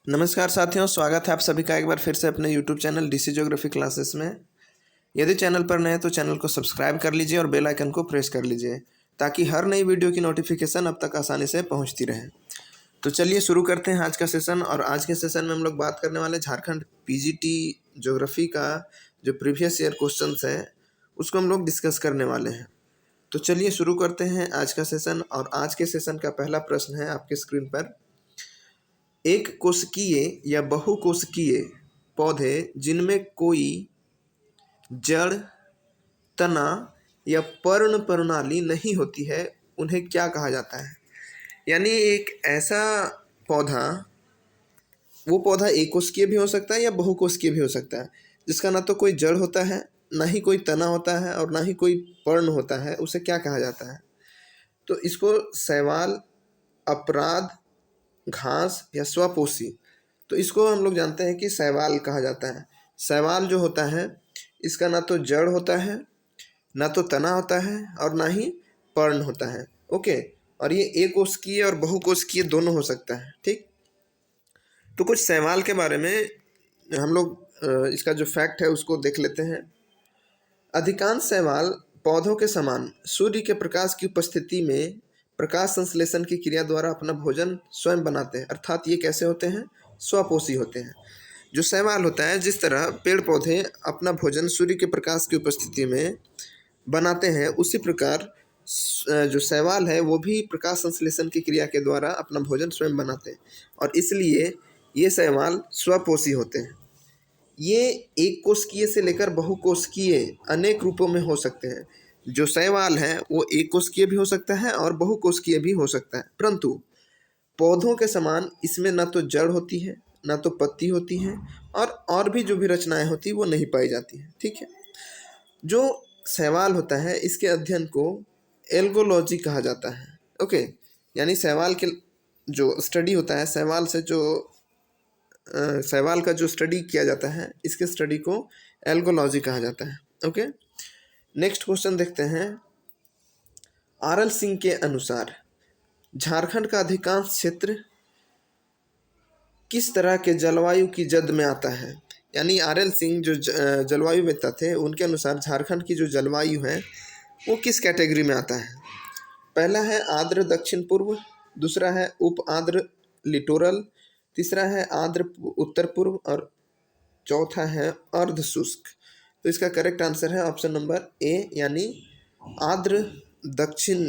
नमस्कार साथियों, स्वागत है आप सभी का एक बार फिर से अपने YouTube channel DC geography classes में। यदि चैनल पर नए हैं तो चैनल को सब्सक्राइब कर लीजिए और बेल आइकन को प्रेस कर लीजिए ताकि हर नई वीडियो की नोटिफिकेशन अब तक आसानी से पहुंचती रहे। तो चलिए शुरू करते हैं आज का सेशन। और आज के सेशन में हम लोग बात करने वाले झारखंड पीजीटी ज्योग्राफी का जो प्रीवियस ईयर क्वेश्चन है उसको हम लोग डिस्कस करने वाले हैं। तो चलिए शुरू करते हैं आज का सेशन। और आज के सेशन का पहला प्रश्न है आपके स्क्रीन पर। एक कोशिकीय या बहुकोशिकीय पौधे जिनमें कोई जड़, तना या पर्ण प्रणाली नहीं होती है उन्हें क्या कहा जाता है। यानी एक ऐसा पौधा, वो पौधा एक कोशिकीय भी हो सकता है या बहुकोशिकीय भी हो सकता है, जिसका ना तो कोई जड़ होता है, ना ही कोई तना होता है और ना ही कोई पर्ण होता है, उसे क्या कहा जाता है। तो इसको शैवाल, अपराध, घास या स्वपोषी, तो इसको हम लोग जानते हैं कि शैवाल कहा जाता है। शैवाल जो होता है इसका ना तो जड़ होता है, ना तो तना होता है और ना ही पर्ण होता है। ओके, और ये एक कोशिकीय और बहुकोशिकीय दोनों हो सकता है। ठीक, तो कुछ शैवाल के बारे में हम लोग इसका जो फैक्ट है उसको देख लेते हैं। अधिकांश शैवाल पौधों के समान सूर्य के प्रकाश की उपस्थिति में प्रकाश संश्लेषण की क्रिया द्वारा अपना भोजन स्वयं बनाते हैं, अर्थात ये कैसे होते हैं, स्वपोषी होते हैं। जो शैवाल होता है, जिस तरह पेड़ पौधे अपना भोजन सूर्य के प्रकाश की उपस्थिति में बनाते हैं, उसी प्रकार जो शैवाल है वो भी प्रकाश संश्लेषण की क्रिया के द्वारा अपना भोजन स्वयं बनाते हैं और इसलिए ये शैवाल स्वपोषी होते हैं। ये एक कोशिकीय से लेकर बहुकोशिकीय अनेक रूपों में हो सकते हैं। जो शैवाल है वो एक कोशिकीय भी हो सकता है और बहुकोशिकीय भी हो सकता है, परंतु पौधों के समान इसमें ना तो जड़ होती है, ना तो पत्ती होती है और भी जो भी रचनाएं होती है वो नहीं पाई जाती हैं। ठीक है, जो शैवाल होता है इसके अध्ययन को एल्गोलॉजी कहा जाता है। ओके, यानी शैवाल के जो स्टडी होता है, शैवाल से जो शैवाल का जो स्टडी किया जाता है, इसके स्टडी को एल्गोलॉजी कहा जाता है। ओके, नेक्स्ट क्वेश्चन देखते हैं। आरएल सिंह के अनुसार झारखंड का अधिकांश क्षेत्र किस तरह के जलवायु की जद में आता है। यानी आरएल सिंह जो जलवायुवेत्ता थे, उनके अनुसार झारखंड की जो जलवायु है वो किस कैटेगरी में आता है। पहला है आर्द्र दक्षिण पूर्व, दूसरा है उप आर्द्र लिटोरल, तीसरा है आर्द्र उत्तर पूर्व और चौथा है अर्ध शुष्क। तो इसका करेक्ट आंसर है ऑप्शन नंबर ए, यानी आर्द्र दक्षिण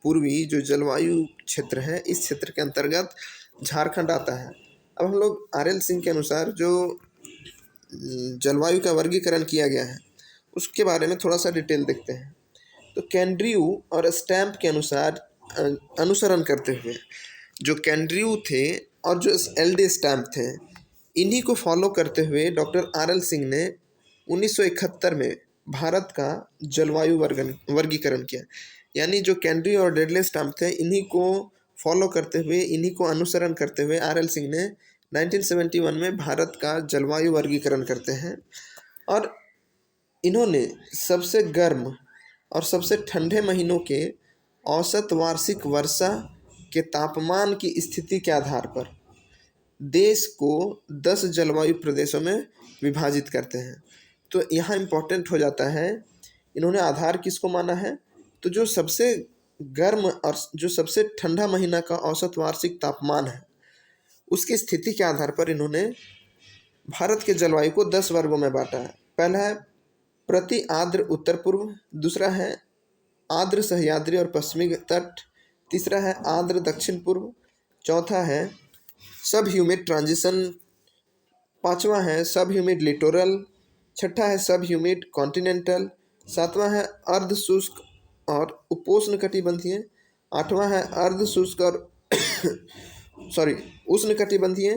पूर्वी जो जलवायु क्षेत्र है, इस क्षेत्र के अंतर्गत झारखंड आता है। अब हम लोग आरएल सिंह के अनुसार जो जलवायु का वर्गीकरण किया गया है उसके बारे में थोड़ा सा डिटेल देखते हैं। तो कैंड्रियू और स्टैम्प के अनुसार अनुसरण करते हुए जो कैंड्रियू थे और जो एलडी स्टैम्प थे, इन्हीं को फॉलो करते हुए डॉक्टर आरएल सिंह ने 1971 में भारत का जलवायु वर्गीकरण किया। यानी जो कैंड्रियू और डेडले स्टैम्प थे, इन्हीं को फॉलो करते हुए, इन्हीं को अनुसरण करते हुए आरएल सिंह ने 1971 में भारत का जलवायु वर्गीकरण करते हैं। और इन्होंने सबसे गर्म और सबसे ठंडे महीनों के औसत वार्षिक वर्षा के तापमान की स्थिति के आधार पर देश को 10 जलवायु प्रदेशों में विभाजित करते हैं। तो यहाँ इम्पोर्टेंट हो जाता है, इन्होंने आधार किसको माना है, तो जो सबसे गर्म और जो सबसे ठंडा महीना का औसत वार्षिक तापमान है उसकी स्थिति के आधार पर इन्होंने भारत के जलवायु को 10 वर्गों में बांटा है। पहला है प्रति आर्द्र उत्तर पूर्व, दूसरा है आर्द्र सह्याद्री और पश्चिमी तट, तीसरा है आर्द्र दक्षिण पूर्व, चौथा है सब ह्यूमिड ट्रांजिशन, पांचवा है सब ह्यूमिड लिटोरल, छठा है सब ह्यूमिड कॉन्टिनेंटल, सातवां है अर्ध शुष्क और उपोष्ण कटिबंधीय, आठवां है अर्ध शुष्क और उष्ण कटिबंधीय,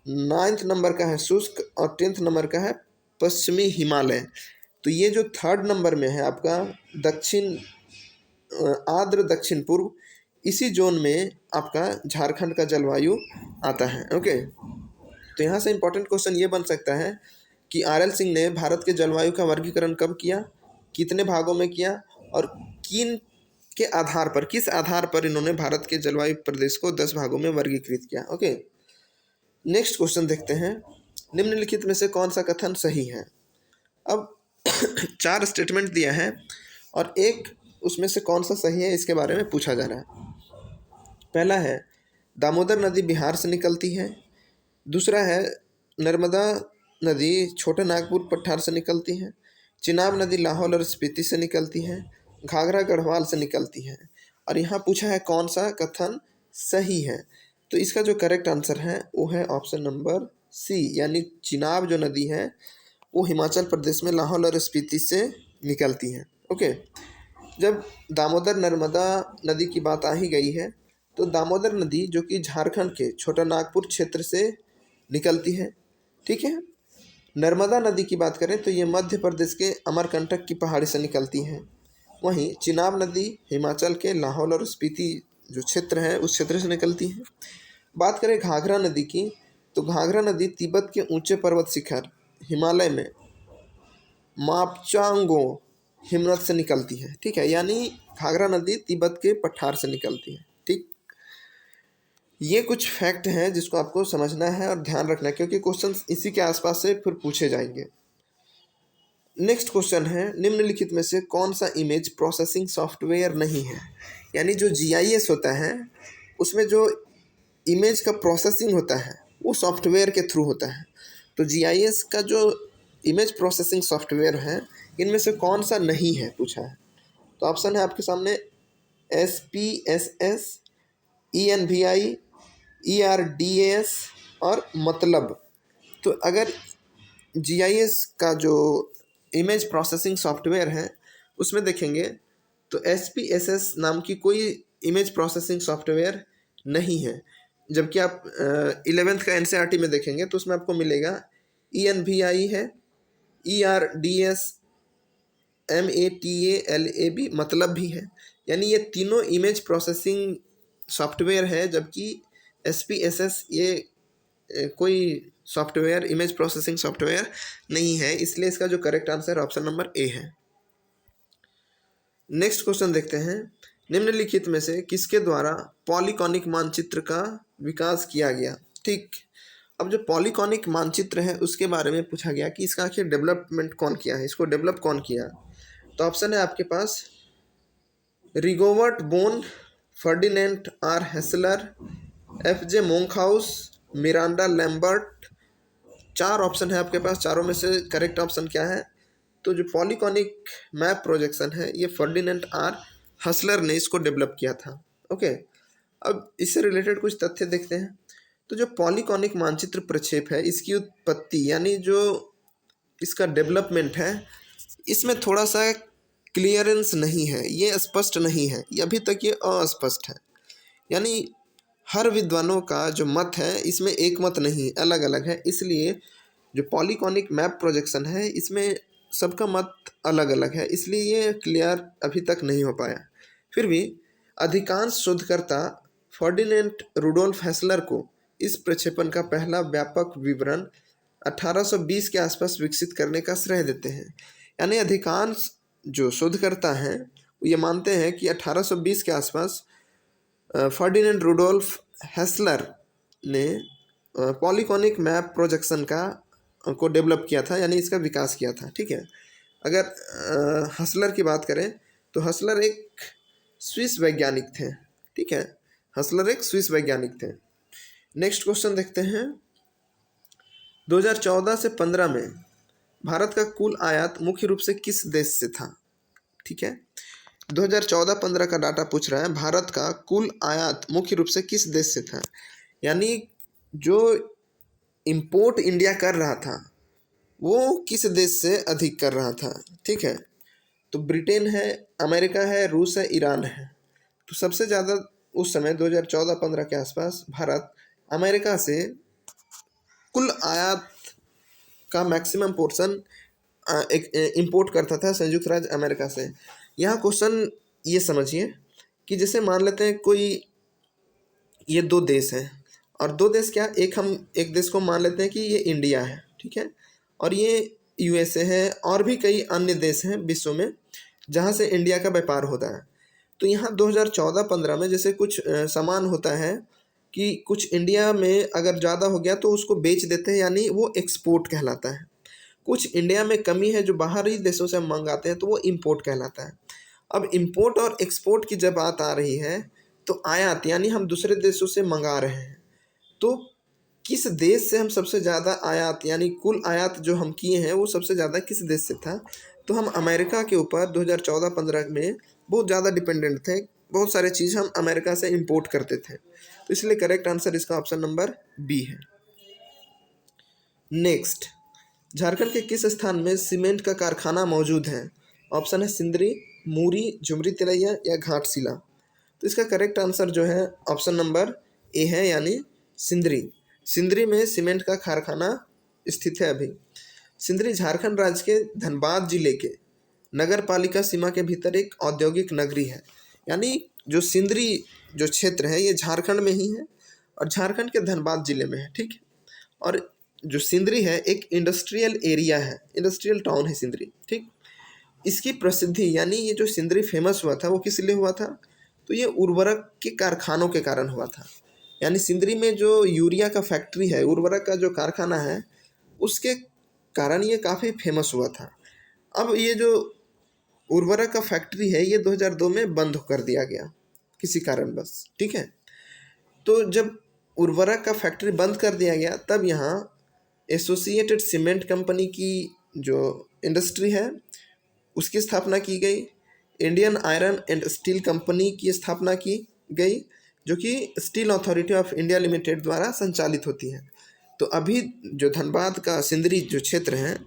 9th नंबर का है शुष्क और 10th नंबर का है पश्चिमी हिमालय। तो ये जो 3rd नंबर में है आपका दक्षिण आर्द्र दक्षिण पूर्व, इसी जोन में आपका झारखंड का जलवायु आता है। ओके, तो यहाँ से इम्पोर्टेंट क्वेश्चन ये बन सकता है कि आरएल सिंह ने भारत के जलवायु का वर्गीकरण कब किया, कितने भागों में किया और किन के आधार पर, किस आधार पर इन्होंने भारत के जलवायु प्रदेश को 10 भागों में वर्गीकृत किया। ओके, नेक्स्ट क्वेश्चन देखते हैं, निम्नलिखित में से कौन सा कथन सही है। अब 4 स्टेटमेंट दिया है और एक उसमें से कौन सा सही है इसके बारे में पूछा जा रहा है। पहला है दामोदर नदी बिहार से निकलती है। दूसरा है नर्मदा नदी छोटे नागपुर पठार से निकलती है। चिनाब नदी लाहौल और स्पीति से निकलती है। घाघरा गढ़वाल से निकलती है। और यहाँ पूछा है कौन सा कथन सही है, तो इसका जो करेक्ट आंसर है वो है ऑप्शन नंबर सी, यानी चिनाब जो नदी है वो हिमाचल प्रदेश में लाहौल और स्पीति से निकलती है। ओके, जब दामोदर नर्मदा नदी की बात आ ही गई है तो दामोदर नदी जो कि झारखंड के छोटा नागपुर क्षेत्र से निकलती है, ठीक है। नर्मदा नदी की बात करें तो ये मध्य प्रदेश के अमरकंटक की पहाड़ी से निकलती है। वहीं चिनाब नदी हिमाचल के लाहौल और स्पीति जो क्षेत्र है उस क्षेत्र से निकलती है। बात करें घाघरा नदी की तो घाघरा नदी तिब्बत के ऊंचे पर्वत शिखर हिमालय में मापचांगो हिमनद से निकलती है, ठीक है। यानी घाघरा नदी तिब्बत के पठार से निकलती है, ठीक। ये कुछ फैक्ट हैं जिसको आपको समझना है और ध्यान रखना है, क्योंकि क्वेश्चंस इसी के आसपास से फिर पूछे जाएंगे। नेक्स्ट क्वेश्चन है, निम्नलिखित में से कौन सा इमेज प्रोसेसिंग सॉफ्टवेयर नहीं है। यानी जो GIS होता है उसमें जो इमेज का प्रोसेसिंग होता है वो सॉफ्टवेयर के थ्रू होता है। तो GIS का जो इमेज प्रोसेसिंग सॉफ्टवेयर है इनमें से कौन सा नहीं है पूछा है। तो ऑप्शन है आपके सामने SPSS, ENVI, ERDAS और मतलब। तो अगर GIS का जो इमेज प्रोसेसिंग सॉफ्टवेयर है उसमें देखेंगे तो SPSS नाम की कोई इमेज प्रोसेसिंग सॉफ्टवेयर नहीं है। जबकि आप 11th का NCERT में देखेंगे तो उसमें आपको मिलेगा ENVI है, ERDAS, MATALAB मतलब भी है। यानी ये तीनों इमेज प्रोसेसिंग सॉफ्टवेयर है, जबकि SPSS ये कोई सॉफ्टवेयर इमेज प्रोसेसिंग सॉफ्टवेयर नहीं है। इसलिए इसका जो correct answer option number A है। नेक्स्ट क्वेश्चन देखते हैं, निम्नलिखित में से किसके द्वारा पॉलीकॉनिक मानचित्र का विकास किया गया, ठीक। अब जो पॉलीकॉनिक मानचित्र है उसके बारे में पूछा गया कि इसका आखिर डेवलपमेंट कौन किया है, इसको डेवलप कौन किया। तो ऑप्शन है आपके पास Rigobert Bonne, Ferdinand R Hassler, FJ Monkhouse, Miranda Lambert. 4 option है आपके पास, चारों में से करेक्ट ऑप्शन क्या है। तो जो पॉलीकॉनिक मैप प्रोजेक्शन है ये फर्डिनेंट आर हसलर ने इसको डेवलप किया था। ओके, अब इससे रिलेटेड कुछ तथ्य देखते हैं। तो जो पॉलीकॉनिक मानचित्र प्रक्षेप है इसकी उत्पत्ति यानी जो इसका डेवलपमेंट है इसमें थोड़ा सा क्लियरेंस नहीं है, ये स्पष्ट नहीं है, ये अभी तक ये अस्पष्ट है। यानी हर विद्वानों का जो मत है इसमें एक मत नहीं, अलग अलग है। इसलिए जो पॉलीकॉनिक मैप प्रोजेक्शन है इसमें सबका मत अलग अलग है, इसलिए ये क्लियर अभी तक नहीं हो पाया। फिर भी अधिकांश शोधकर्ता फर्डिनेंट रुडोल्फ हेसलर को इस प्रक्षेपण का पहला व्यापक विवरण 1820 के आसपास विकसित करने का श्रेय देते हैं। यानी अधिकांश जो शोधकर्ता हैं वो ये मानते हैं कि 1820 के आसपास फर्डिनेंट रुडोल्फ हेसलर ने पॉलीकॉनिक मैप प्रोजेक्शन को डेवलप किया था, यानी इसका विकास किया था, ठीक है। अगर हसलर की बात करें तो हसलर एक स्विस वैज्ञानिक थे, ठीक है। हसलर एक स्विस वैज्ञानिक थे। नेक्स्ट क्वेश्चन देखते हैं, 2014 से 15 में भारत का कुल आयात मुख्य रूप से किस देश से था, ठीक है। 2014-15 का डाटा पूछ रहा है, भारत का कुल आयात मुख्य रूप से किस देश से था। यानी जो इंपोर्ट इंडिया कर रहा था वो किस देश से अधिक कर रहा था, ठीक है। तो ब्रिटेन है, अमेरिका है, रूस है, ईरान है। तो सबसे ज़्यादा उस समय 2014-15 के आसपास भारत अमेरिका से कुल आयात का मैक्सिमम पोर्शन इंपोर्ट करता था, संयुक्त राज्य अमेरिका से। यहाँ क्वेश्चन ये समझिए कि जैसे मान लेते हैं कोई ये 2 देश हैं और 2 देश क्या, एक देश को मान लेते हैं कि ये इंडिया है, ठीक है, और ये USA है और भी कई अन्य देश हैं विश्व में जहाँ से इंडिया का व्यापार होता है। तो यहाँ 2014-15 में जैसे कुछ सामान होता है कि कुछ इंडिया में अगर ज़्यादा हो गया तो उसको बेच देते हैं, यानी वो एक्सपोर्ट कहलाता है। कुछ इंडिया में कमी है जो बाहरी देशों से हम मंगाते हैं तो वो इम्पोर्ट कहलाता है। अब इम्पोर्ट और एक्सपोर्ट की जब बात आ रही है तो आयात यानी हम दूसरे देशों से मंगा रहे हैं, तो किस देश से हम सबसे ज़्यादा आयात यानी कुल आयात जो हम किए हैं वो सबसे ज़्यादा किस देश से था, तो हम अमेरिका के ऊपर 2014-15 में बहुत ज़्यादा डिपेंडेंट थे। बहुत सारे चीज़ हम अमेरिका से इंपोर्ट करते थे, तो इसलिए करेक्ट आंसर इसका ऑप्शन नंबर बी है। नेक्स्ट, झारखंड के किस स्थान में सीमेंट का कारखाना मौजूद है? ऑप्शन है सिंदरी, मूरी, झुमरी तिलैया या घाटशिला। तो इसका करेक्ट आंसर जो है ऑप्शन नंबर ए है, यानी सिंदरी। सिंदरी में सीमेंट का कारखाना स्थित है अभी। सिंदरी झारखंड राज्य के धनबाद जिले के नगर पालिका सीमा के भीतर एक औद्योगिक नगरी है। यानी जो सिंदरी जो क्षेत्र है ये झारखंड में ही है और झारखंड के धनबाद जिले में है, ठीक है। और जो सिंदरी है एक इंडस्ट्रियल एरिया है, इंडस्ट्रियल टाउन है सिंदरी, ठीक। इसकी प्रसिद्धि यानी ये जो सिंदरी फेमस हुआ था वो किस लिए हुआ था, तो ये उर्वरक के कारखानों के कारण हुआ था। यानी सिंदरी में जो यूरिया का फैक्ट्री है, उर्वरक का जो कारखाना है, उसके कारण ये काफ़ी फेमस हुआ था। अब ये जो उर्वरक का फैक्ट्री है ये 2002 में बंद कर दिया गया किसी कारणवश, ठीक है। तो जब उर्वरक का फैक्ट्री बंद कर दिया गया तब यहाँ एसोसिएटेड सीमेंट कंपनी की जो इंडस्ट्री है उसकी स्थापना की गई। Indian iron and steel company की स्थापना की गई जो कि steel authority of India limited द्वारा संचालित होती है। तो अभी जो धनबाद का सिंदरी जो क्षेत्र है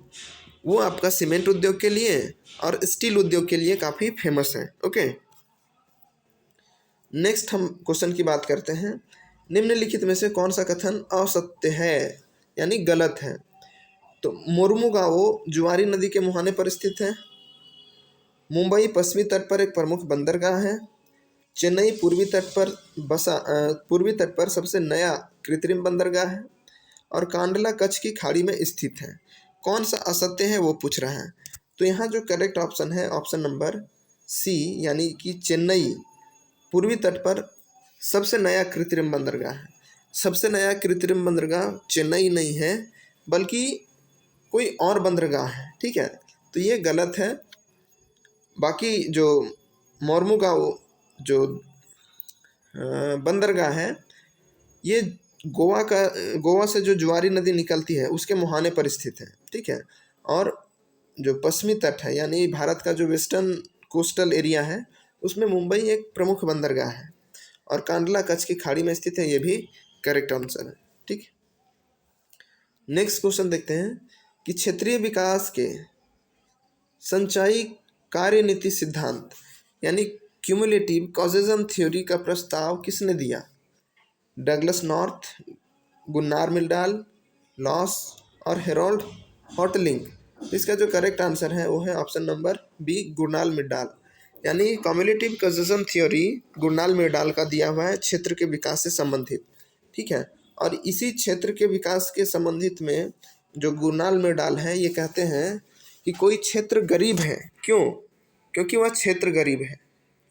वो आपका सीमेंट उद्योग के लिए और स्टील उद्योग के लिए काफ़ी फेमस है। ओके, नेक्स्ट हम क्वेश्चन की बात करते हैं। निम्नलिखित में से कौन सा कथन असत्य है यानी गलत है? तो मोरमुगाओ जुआरी नदी के मुहाने पर स्थित है। मुंबई पश्चिमी तट पर एक प्रमुख बंदरगाह है। चेन्नई पूर्वी तट पर सबसे नया कृत्रिम बंदरगाह है। और कांडला कच्छ की खाड़ी में स्थित है। कौन सा असत्य है वो पूछ रहा है। तो यहाँ जो करेक्ट ऑप्शन है ऑप्शन नंबर सी, यानी कि चेन्नई पूर्वी तट पर सबसे नया कृत्रिम बंदरगाह है। सबसे नया कृत्रिम बंदरगाह चेन्नई नहीं है बल्कि कोई और बंदरगाह है, ठीक है। तो ये गलत है। बाकी जो मोरमुगाओ जो बंदरगाह है ये गोवा से जो जुआरी नदी निकलती है उसके मुहाने पर स्थित है, ठीक है। और जो पश्चिमी तट है यानी भारत का जो वेस्टर्न कोस्टल एरिया है उसमें मुंबई एक प्रमुख बंदरगाह है। और कांडला कच्छ की खाड़ी में स्थित है, ये भी करेक्ट आंसर है, ठीक। नेक्स्ट क्वेश्चन देखते हैं कि क्षेत्रीय विकास के संचयी कार्यनीति सिद्धांत यानी क्यूमुलेटिव कॉजेजम थ्योरी का प्रस्ताव किसने दिया? डगलस नॉर्थ, गुन्नार मिल्डाल, लॉस और हेरोल्ड हॉटलिंग। इसका जो करेक्ट आंसर है वो है ऑप्शन नंबर बी, गुन्नाल मिल्डाल। यानी कॉम्युलेटिव कॉजेजम थ्योरी गुन्नाल मिल्डाल का दिया हुआ है क्षेत्र के विकास से संबंधित, ठीक है। और इसी क्षेत्र के विकास के संबंधित में जो गुन्नाल मिल्डाल है ये कहते हैं कि कोई क्षेत्र गरीब है, क्यों? क्योंकि वह क्षेत्र गरीब है।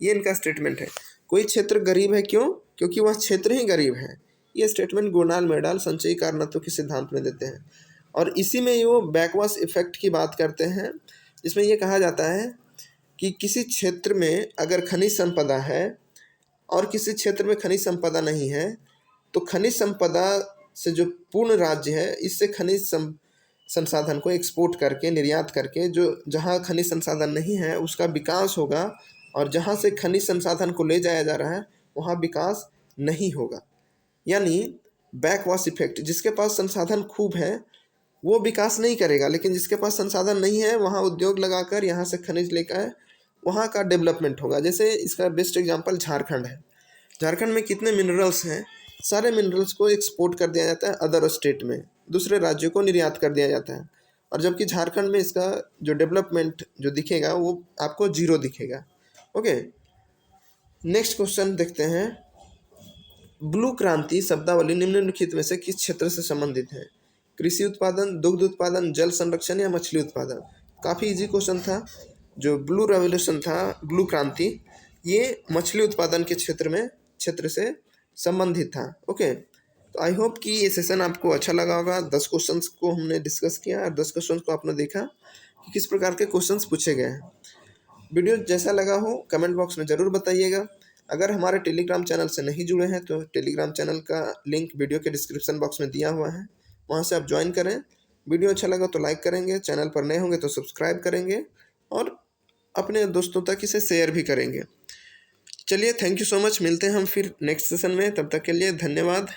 ये इनका स्टेटमेंट है। कोई क्षेत्र गरीब है क्यों? क्योंकि वह क्षेत्र ही गरीब है। ये स्टेटमेंट गुन्नाल मिल्डाल संचयी कारनत्व के सिद्धांत में देते हैं। और इसी में वो बैकवर्ड इफेक्ट की बात करते हैं, जिसमें ये कहा जाता है कि किसी क्षेत्र में अगर खनिज संपदा है और किसी क्षेत्र में खनिज संपदा नहीं है तो खनिज संपदा से जो पूर्ण राज्य है इससे खनिज संसाधन को एक्सपोर्ट करके निर्यात करके जो जहाँ खनिज संसाधन नहीं है उसका विकास होगा, और जहाँ से खनिज संसाधन को ले जाया जा रहा है वहाँ विकास नहीं होगा। यानी बैकवॉश इफेक्ट, जिसके पास संसाधन खूब है वो विकास नहीं करेगा, लेकिन जिसके पास संसाधन नहीं है वहाँ उद्योग लगाकर यहाँ से खनिज लेकर वहाँ का डेवलपमेंट होगा। जैसे इसका बेस्ट एग्जांपल झारखंड है। झारखंड में कितने मिनरल्स हैं, सारे मिनरल्स को एक्सपोर्ट कर दिया जाता है अदर स्टेट में, दूसरे राज्यों को निर्यात कर दिया जाता है। और जबकि झारखंड में इसका जो डेवलपमेंट जो दिखेगा वो आपको जीरो दिखेगा। ओके, नेक्स्ट क्वेश्चन देखते हैं। ब्लू क्रांति शब्दावली निम्नलिखित में से किस क्षेत्र से संबंधित है? कृषि उत्पादन, दुग्ध उत्पादन, जल संरक्षण या मछली उत्पादन? काफ़ी इजी क्वेश्चन था। जो ब्लू रेवोल्यूशन था, ब्लू क्रांति, ये मछली उत्पादन के क्षेत्र से संबंधित था। ओके, तो आई होप कि ये सेशन आपको अच्छा लगा होगा। 10 क्वेश्चंस को हमने डिस्कस किया और 10 क्वेश्चंस को आपने देखा कि किस प्रकार के क्वेश्चंस पूछे गए हैं। वीडियो जैसा लगा हो कमेंट बॉक्स में ज़रूर बताइएगा। अगर हमारे टेलीग्राम चैनल से नहीं जुड़े हैं तो टेलीग्राम चैनल का लिंक वीडियो के डिस्क्रिप्शन बॉक्स में दिया हुआ है, वहाँ से आप ज्वाइन करें। वीडियो अच्छा लगा तो लाइक करेंगे, चैनल पर नए होंगे तो सब्सक्राइब करेंगे और अपने दोस्तों तक इसे शेयर भी करेंगे। चलिए, थैंक यू सो मच। मिलते हैं हम फिर नेक्स्ट सेशन में, तब तक के लिए धन्यवाद।